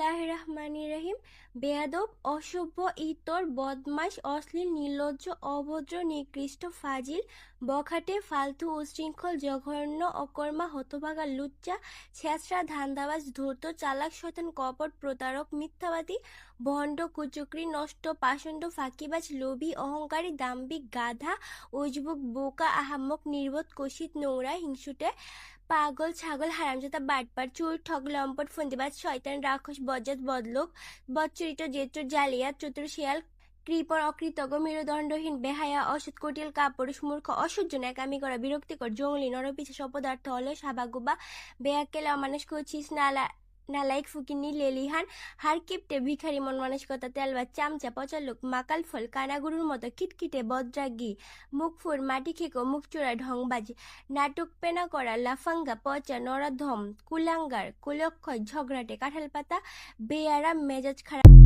বিসমিল্লাহির রহমানির রহিম। বেয়াদব, অসভ্য, ইতর, বদমাশ, অশ্লীল, নির্লজ্জ, অভদ্র, নিকৃষ্ট, ফাজিল, বখাটে, ফালতু, উচ্ছৃঙ্খল, জঘন্য, অকর্মা, হতভাগা, লুচ্চা, ছেঁচড়া, ধান্দাবাজ, ধূর্ত, চালাক, শয়তান, কপট, প্রতারক, মিথ্যাবাদী, ভণ্ড, কুচক্রী, নষ্ট, পাষণ্ড, ফাঁকিবাজ, লোভী, অহংকারী, দাম্ভিক, গাধা, উজবুক, বোকা, আহাম্মক, নির্বোধ, কুৎসিত, নোংরা, হিংসুটে, পাগল, ছাগল, হারামজাদা, বাটপার, চোর, ঠগ, লম্পট, ফন্দিবাজ, শয়তান, রাক্ষস, বজ্জাত, বদলোক, বদচরিত্র, জেত্র, জালিয়াত, চতুর, শিয়াল, কৃপণ, অকৃতজ্ঞ, মেরুদণ্ডহীন, বেহায়া, অসৎ, কুটিল, কাপুরুষ, মূর্খ, অসহ্য, ন্যাকামি করা, বিরক্তিকর, জঙ্গলি, নরপিশাচ, অপদার্থ, অলস, হাবাগোবা, বেয়াক্কেল, অমানুষ, কুচিস, নালায়েক, ফকিন্নি, লেলিহান, হাড় কিপটে, ভিখারি, মন মানসিকতা, তেলবাজ, চামচা, পচা লোক, মাকাল ফল, কানাগুরুর মতো, খিটখিটে, বদরাগী, মুখফুর, মাটি খেকো, মুখচোরা, ঢংবাজ, নাটক পেনা করা, লাফাঙ্গা, পচা, নরাধম, কুলাঙ্গার, কুলক্ষয়, ঝগড়াটে, কাঁঠাল পাতা, বেয়ারা, মেজাজ খারাপ।